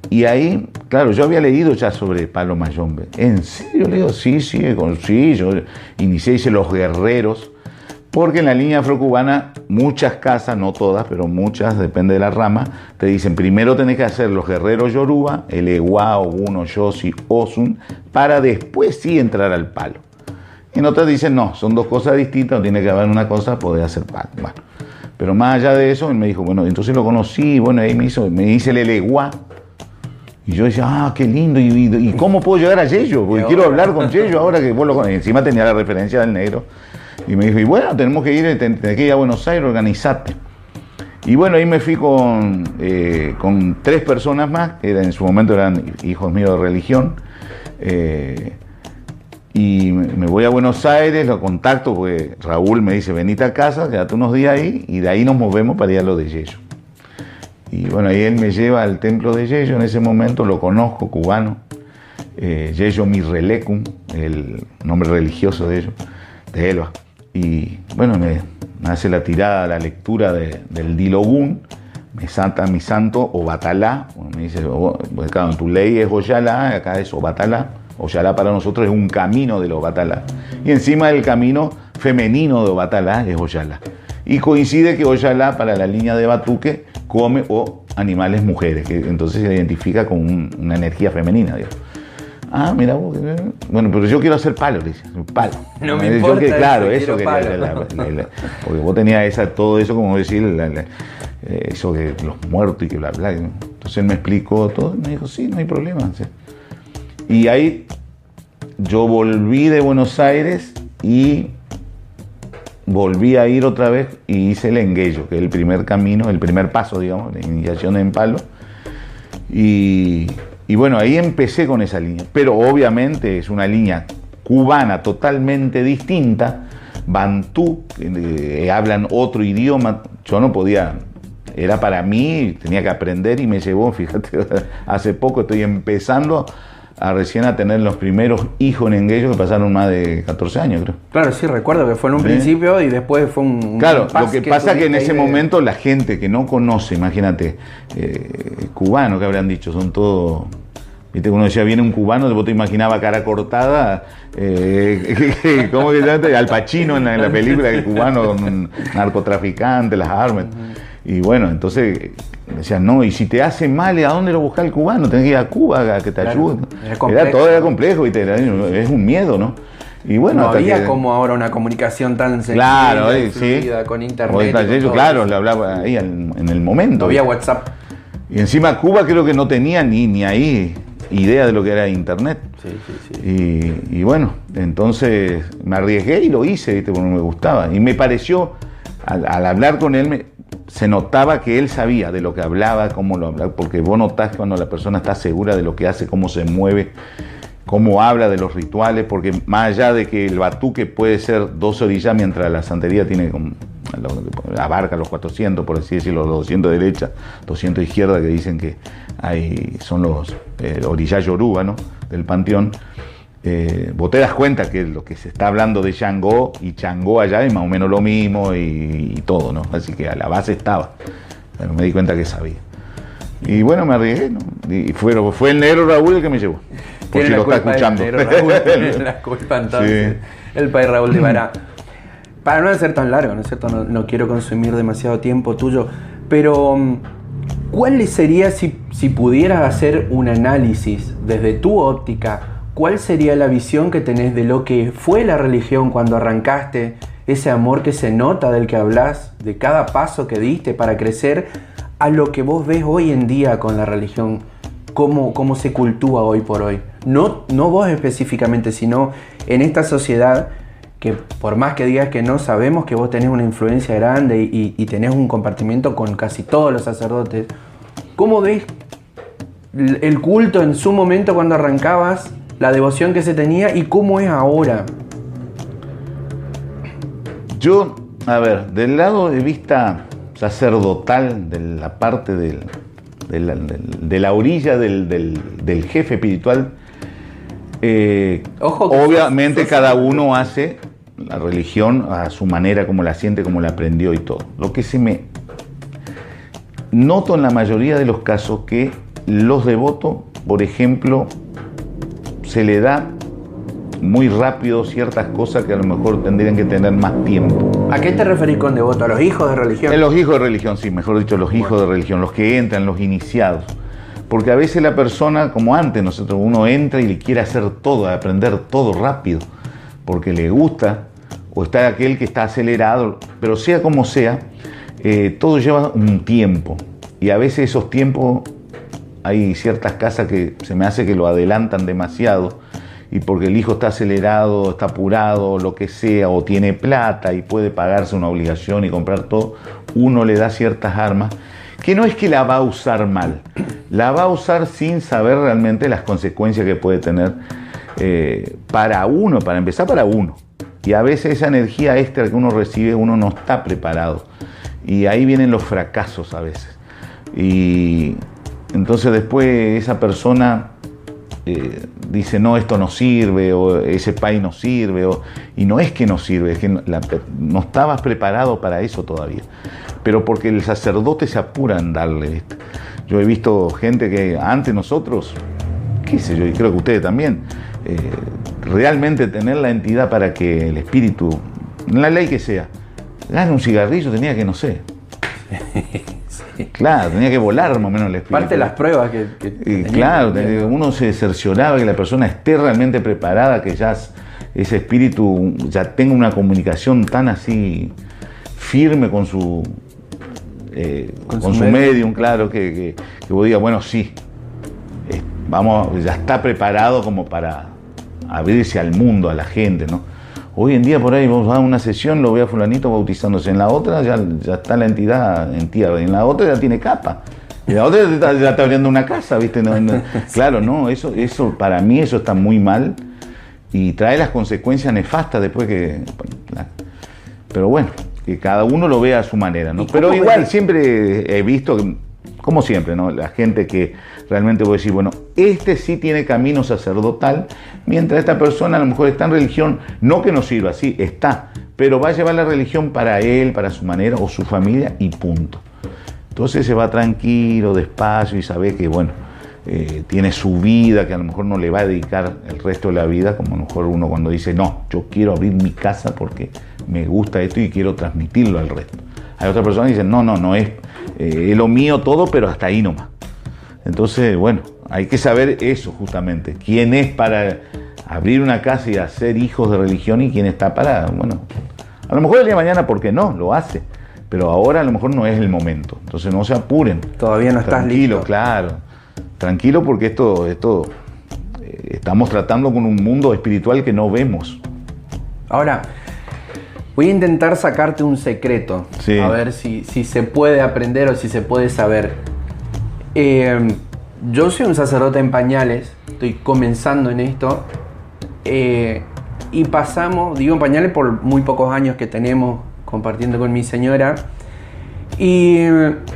Y ahí, claro, yo había leído ya sobre palo mayombe. ¿En serio? Le digo, sí, yo inicié, hice Los Guerreros, porque en la línea afrocubana muchas casas, no todas, pero muchas, depende de la rama, te dicen, primero tenés que hacer Los Guerreros Yoruba, el Ewa, Ogun, Oyosi, Osun, para después sí entrar al palo. Y en otras dicen, no, son dos cosas distintas, no tiene que haber una cosa, podés hacer palo. Bueno, pero más allá de eso, él me dijo, bueno, entonces lo conocí, bueno, ahí me hice el Ewa. Y yo decía, qué lindo, ¿y cómo puedo llegar a Yeyo? Porque quiero hablar con Yeyo ahora que vos lo conoces. Encima tenía la referencia del negro. Y me dijo, y bueno, tenemos que ir, tenés que ir a Buenos Aires, organizate. Y bueno, ahí me fui con 3 personas más, que en su momento eran hijos míos de religión. Y me voy a Buenos Aires, lo contacto, porque Raúl me dice, venite a casa, quédate unos días ahí, y de ahí nos movemos para ir a lo de Yeyo. Y bueno, ahí él me lleva al templo de Yeyo, en ese momento lo conozco, cubano, Yeyo Mirrelecum, el nombre religioso de ellos, de Elba. Y bueno, me hace la tirada, la lectura del Dilogún, me santa mi santo Obatalá, bueno, me dice, pues claro, en tu ley es Oyalá, acá es Obatalá. Oyalá para nosotros es un camino del Obatalá. Y encima del camino femenino de Obatalá es Oyalá. Y coincide que Oyalá para la línea de Batuque come animales mujeres, que entonces se identifica con una energía femenina, digamos. Mira vos, bueno, pero yo quiero hacer palo, dice, palo. No me importa, claro, eso que porque vos tenías todo eso, como decir, eso que los muertos y que bla, bla. Entonces él me explicó todo y me dijo, sí, no hay problema. ¿Sí? Y ahí yo volví de Buenos Aires y volví a ir otra vez y hice el engueyo, que es el primer camino, el primer paso, digamos, de iniciación en palo. Y bueno, ahí empecé con esa línea. Pero obviamente es una línea cubana totalmente distinta, bantú, hablan otro idioma. Yo no podía, era para mí, tenía que aprender y me llevó, fíjate, hace poco estoy empezando recién a tener los primeros hijos en engueyo que pasaron más de 14 años, creo. Claro, sí, recuerdo que fue en un principio y después fue un claro, lo que pasa es que en ese momento la gente que no conoce, imagínate, cubanos que habrán dicho, son todos, viste, uno decía, viene un cubano, vos te imaginaba cara cortada, ¿cómo que se llama? Al Pacino en la película, el cubano, un narcotraficante, las armas. Y bueno, entonces decían, no, y si te hace mal, ¿a dónde lo busca el cubano? Tenés que ir a Cuba a que te ayude. Era complejo, es un miedo, ¿no? Y bueno, no había como ahora una comunicación tan sencilla, claro, fluida, sí, con internet. Claro, le hablaba ahí en el momento. No había WhatsApp. Y encima Cuba creo que no tenía ni ahí idea de lo que era internet. Sí. Y bueno, entonces me arriesgué y lo hice, ¿viste? Porque me gustaba. Y me pareció, al hablar con él, se notaba que él sabía de lo que hablaba, cómo lo hablaba, porque vos notás cuando la persona está segura de lo que hace, cómo se mueve, cómo habla de los rituales, porque más allá de que el batuque puede ser 2 orillas, mientras la santería tiene abarca los 400, por así decirlo, los 200 de derecha, 200 de izquierda, que dicen que son los orillas yoruba, ¿no?, del panteón. Vos te das cuenta que lo que se está hablando de Changó y Changó allá es más o menos lo mismo y todo, ¿no? Así que a la base estaba. Pero me di cuenta que sabía. Y bueno, me arriesgué, ¿no? Y fue el negro Raúl el que me llevó. Por si lo está escuchando. El negro Raúl tiene la culpa entonces. Sí. El país Raúl de Bará. Para no ser tan largo, ¿no es cierto? No quiero consumir demasiado tiempo tuyo. Pero, ¿cuál sería, si pudieras hacer un análisis desde tu óptica, cuál sería la visión que tenés de lo que fue la religión cuando arrancaste, ese amor que se nota del que hablas, de cada paso que diste para crecer, a lo que vos ves hoy en día con la religión, cómo se cultúa hoy por hoy? No vos específicamente, sino en esta sociedad que, por más que digas que no, sabemos que vos tenés una influencia grande y tenés un compartimiento con casi todos los sacerdotes. ¿Cómo ves el culto en su momento cuando arrancabas, la devoción que se tenía, y cómo es ahora? Yo, a ver, del lado de vista sacerdotal, de la parte de la orilla del jefe espiritual, Ojo que Obviamente sos cada uno hace la religión a su manera, como la siente, como la aprendió y todo. Lo que se me noto en la mayoría de los casos que los devotos, por ejemplo, se le da muy rápido ciertas cosas que a lo mejor tendrían que tener más tiempo. ¿A qué te referís con devoto? ¿A los hijos de religión? Los hijos de religión, sí, mejor dicho, los hijos de religión, los que entran, los iniciados. Porque a veces la persona, como antes, uno entra y le quiere hacer todo, aprender todo rápido, porque le gusta, o está aquel que está acelerado, pero sea como sea, todo lleva un tiempo. Y a veces esos tiempos, hay ciertas casas que se me hace que lo adelantan demasiado, y porque el hijo está acelerado, está apurado, lo que sea, o tiene plata y puede pagarse una obligación y comprar todo, uno le da ciertas armas, que no es que la va a usar mal, la va a usar sin saber realmente las consecuencias que puede tener para uno, para empezar para uno. Y a veces esa energía extra que uno recibe, uno no está preparado. Y ahí vienen los fracasos a veces. Y entonces después esa persona dice, no, esto no sirve, o ese país no sirve, y no es que no sirve, es que no estabas preparado para eso todavía. Pero porque el sacerdote se apura en darle esto. Yo he visto gente que antes nosotros, qué sé yo, y creo que ustedes también, realmente tener la entidad para que el espíritu, en la ley que sea, gane un cigarrillo, tenía que, no sé. Sí. Claro, tenía que volar más o menos el espíritu. Parte de las pruebas que claro, uno se cercioraba que la persona esté realmente preparada, que ya ese espíritu ya tenga una comunicación tan así firme con su medium, claro, que vos digas, bueno, sí, vamos, ya está preparado como para abrirse al mundo, a la gente, ¿no? Hoy en día por ahí vos vas a una sesión, lo ve a fulanito bautizándose, en la otra ya está la entidad en tierra, y en la otra ya tiene capa, y la otra ya está abriendo una casa, ¿viste? Claro, no, eso para mí eso está muy mal y trae las consecuencias nefastas después que... Pero bueno, que cada uno lo vea a su manera, ¿no? Pero igual siempre he visto, como siempre, ¿no? La gente que realmente voy a decir, bueno, este sí tiene camino sacerdotal, mientras esta persona a lo mejor está en religión, no que no sirva, sí, está, pero va a llevar la religión para él, para su manera o su familia y punto. Entonces se va tranquilo, despacio y sabe que, bueno, tiene su vida, que a lo mejor no le va a dedicar el resto de la vida, como a lo mejor uno cuando dice, no, yo quiero abrir mi casa porque me gusta esto y quiero transmitirlo al resto. Hay otras personas que dicen, no es lo mío todo, pero hasta ahí nomás. Entonces, bueno, hay que saber eso justamente, quién es para abrir una casa y hacer hijos de religión y quién está para, bueno, a lo mejor el día de mañana, ¿por qué no? Lo hace, pero ahora a lo mejor no es el momento, entonces no se apuren. Todavía no estás listo. Tranquilo, claro, tranquilo porque esto estamos tratando con un mundo espiritual que no vemos. Ahora, voy a intentar sacarte un secreto, sí. A ver si se puede aprender o si se puede saber. Yo soy un sacerdote en pañales, estoy comenzando en esto y pasamos, digo en pañales por muy pocos años que tenemos compartiendo con mi señora, y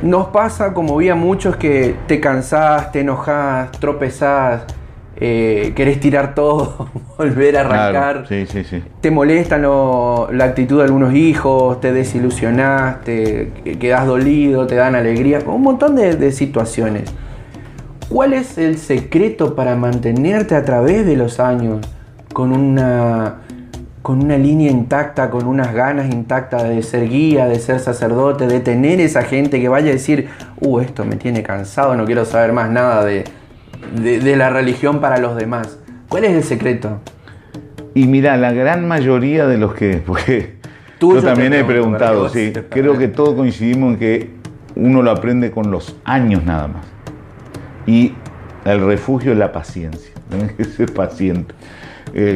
nos pasa, como vi a muchos, que te cansás, te enojás, tropezás, querés tirar todo, volver a arrancar. Claro, sí. Te molesta la actitud de algunos hijos, te desilusionás, te quedás dolido, te dan alegría, un montón de situaciones. ¿Cuál es el secreto para mantenerte a través de los años con una línea intacta, con unas ganas intactas de ser guía, de ser sacerdote, de tener esa gente que vaya a decir, esto me tiene cansado, no quiero saber más nada de la religión para los demás? ¿Cuál es el secreto? Y mira, la gran mayoría de los que... Porque yo también he preguntado, sí, creo que todos coincidimos en que uno lo aprende con los años nada más. Y el refugio es la paciencia, tenés que ser paciente.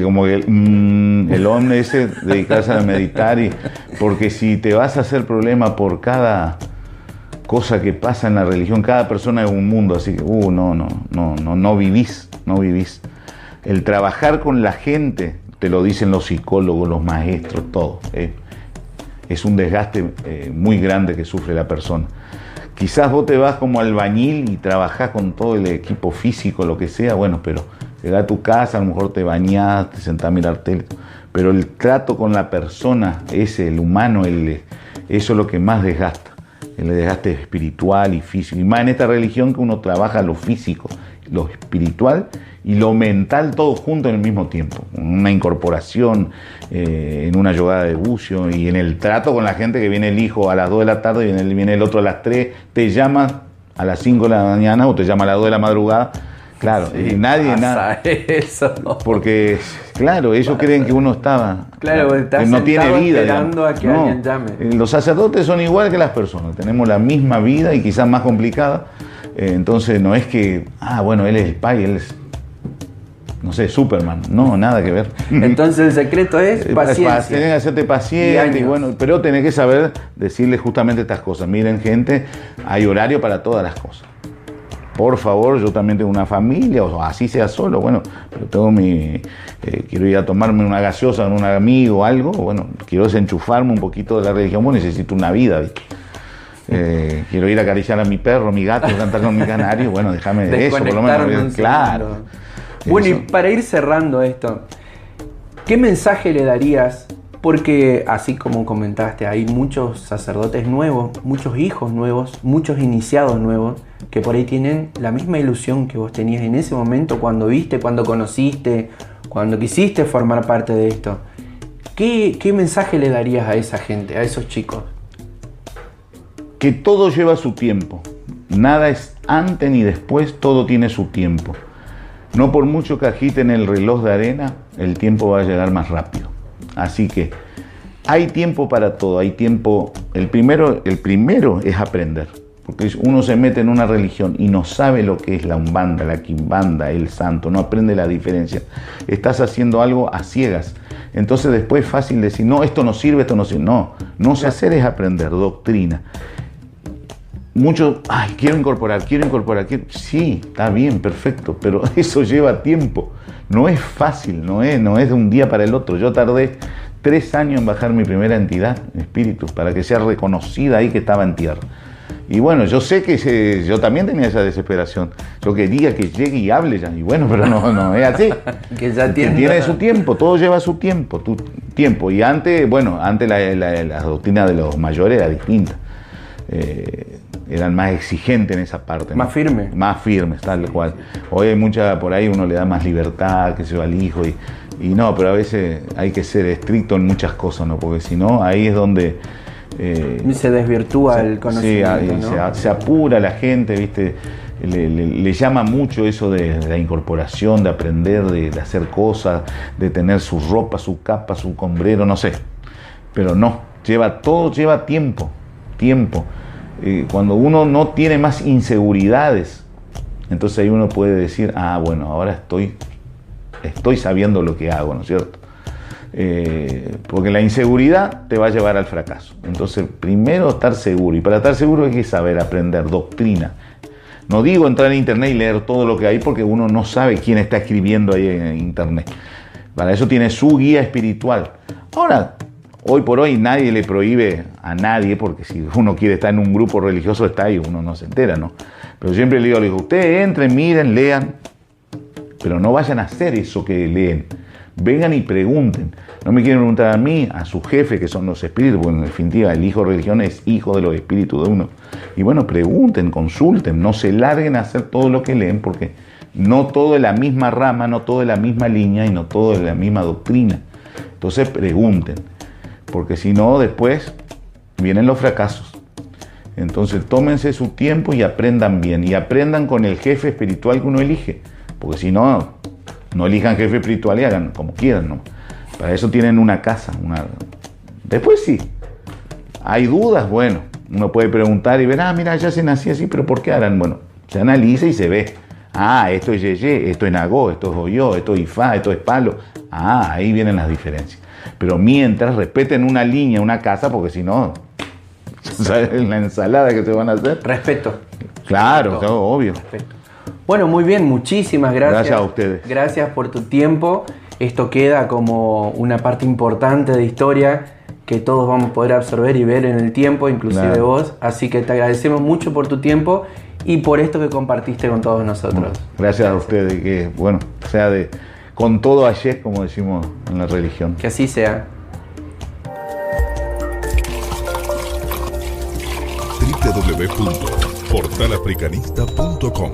Como que el hombre ese, dedicarse a meditar, porque si te vas a hacer problema por cada cosa que pasa en la religión, cada persona es un mundo, así que no vivís. El trabajar con la gente, te lo dicen los psicólogos, los maestros, todo. Es un desgaste muy grande que sufre la persona. Quizás vos te vas como albañil y trabajás con todo el equipo físico, lo que sea, bueno, pero Llegás a tu casa, a lo mejor te bañás, te sentás a mirar tele, pero el trato con la persona, el humano, eso es lo que más desgasta, el desgaste espiritual y físico. Y más en esta religión que uno trabaja lo físico, lo espiritual y lo mental todo junto en el mismo tiempo. Una incorporación, en una yogada de bucio y en el trato con la gente, que viene el hijo a las 2 de la tarde, viene el otro a las 3, te llama a las 5 de la mañana o te llama a las 2 de la madrugada. Claro, Sí, y nadie, pasa eso. porque, claro, ellos creen que uno estaba, Claro, estás que no tiene sentado vida. esperando a que No, alguien llame. Los sacerdotes son igual que las personas, tenemos la misma vida y quizás más complicada. Entonces no es que, bueno, él es el pai, él es, no sé, Superman. No, nada que ver. Entonces el secreto es paciencia. Tenés que hacerte paciente, y bueno, pero tenés que saber decirle justamente estas cosas. Miren, gente, hay horario para todas las cosas. Por favor, yo también tengo una familia, o así sea solo, bueno, pero tengo quiero ir a tomarme una gaseosa con un amigo o algo, bueno, quiero desenchufarme un poquito de la religión, bueno, necesito una vida, ¿viste? Quiero ir a acariciar a mi perro, mi gato, cantar con mi canario, bueno, déjame de eso, por lo menos. Claro. Bueno, Eso. y para ir cerrando esto, ¿qué mensaje le darías? Porque así como comentaste, hay muchos sacerdotes nuevos, muchos hijos nuevos, muchos iniciados nuevos, que por ahí tienen la misma ilusión que vos tenías en ese momento cuando viste, cuando conociste, cuando quisiste formar parte de esto. ¿Qué mensaje le darías a esa gente, a esos chicos? Que todo lleva su tiempo. Nada es antes ni después, todo tiene su tiempo. No por mucho que agiten el reloj de arena, el tiempo va a llegar más rápido. Así que hay tiempo para todo, hay tiempo. El primero es aprender. Porque uno se mete en una religión y no sabe lo que es la umbanda, la quimbanda, el santo, no aprende la diferencia. Estás haciendo algo a ciegas. Entonces después es fácil decir, no, esto no sirve, esto no sirve. No sé hacer, es aprender, doctrina. Muchos, quiero incorporar. Sí, está bien, perfecto, pero eso lleva tiempo. No es fácil, no es de un día para el otro. Yo tardé 3 años en bajar mi primera entidad, espíritu, para que sea reconocida ahí que estaba en tierra. Y bueno, yo sé que yo también tenía esa desesperación. Yo quería que llegue y hable ya. Y bueno, pero no es así. Que ya tiene su tiempo, todo lleva su tiempo. Y antes la doctrina de los mayores era distinta. Eran más exigentes en esa parte. Más firmes. Más firmes, tal cual. Hoy hay por ahí uno le da más libertad, que se va al hijo. Y no, pero a veces hay que ser estricto en muchas cosas, ¿no? Porque si no, ahí es donde... se desvirtúa el conocimiento, sí, ¿no? se apura la gente, ¿viste? Le llama mucho eso de la incorporación, de aprender, de hacer cosas, de tener su ropa, su capa, su sombrero, no sé. Pero no, todo lleva tiempo. Cuando uno no tiene más inseguridades, entonces ahí uno puede decir, bueno, ahora estoy sabiendo lo que hago, ¿no es cierto? Porque la inseguridad te va a llevar al fracaso. Entonces, primero estar seguro, y para estar seguro hay que saber aprender doctrina. No digo entrar en internet y leer todo lo que hay, porque uno no sabe quién está escribiendo ahí en internet. Para eso tiene su guía espiritual. Ahora, hoy por hoy nadie le prohíbe a nadie, porque si uno quiere estar en un grupo religioso está ahí, uno no se entera, ¿no? Pero siempre le digo, ustedes entren, miren, lean, pero no vayan a hacer eso que leen. Vengan y pregunten. No me quieren preguntar a mí, a su jefe, que son los espíritus, porque en definitiva el hijo de religión es hijo de los espíritus de uno. Y bueno, pregunten, consulten, no se larguen a hacer todo lo que leen, porque no todo es la misma rama, no todo es la misma línea y no todo es la misma doctrina. Entonces pregunten, porque si no, después vienen los fracasos. Entonces tómense su tiempo y aprendan bien, y aprendan con el jefe espiritual que uno elige, porque si no, no elijan jefe espiritual y hagan como quieran, ¿no? Para eso tienen una casa. Después sí, hay dudas, bueno, uno puede preguntar y ver, mira, ya se nació así, pero ¿por qué harán? Bueno, se analiza y se ve. Esto es Yeye, esto es Nagó, esto es Goyó, esto es Ifá, esto es Palo. Ahí vienen las diferencias. Pero mientras respeten una línea, una casa, porque si no, ¿sabes la ensalada que se van a hacer? Respeto. Claro, obvio. Respeto. Bueno, muy bien, muchísimas gracias. Gracias a ustedes. Gracias por tu tiempo. Esto queda como una parte importante de historia que todos vamos a poder absorber y ver en el tiempo, inclusive Claro. vos. Así que te agradecemos mucho por tu tiempo y por esto que compartiste con todos nosotros. Gracias a ustedes, que bueno, sea con todo ayer, como decimos en la religión. Que así sea. www.portalafricanista.com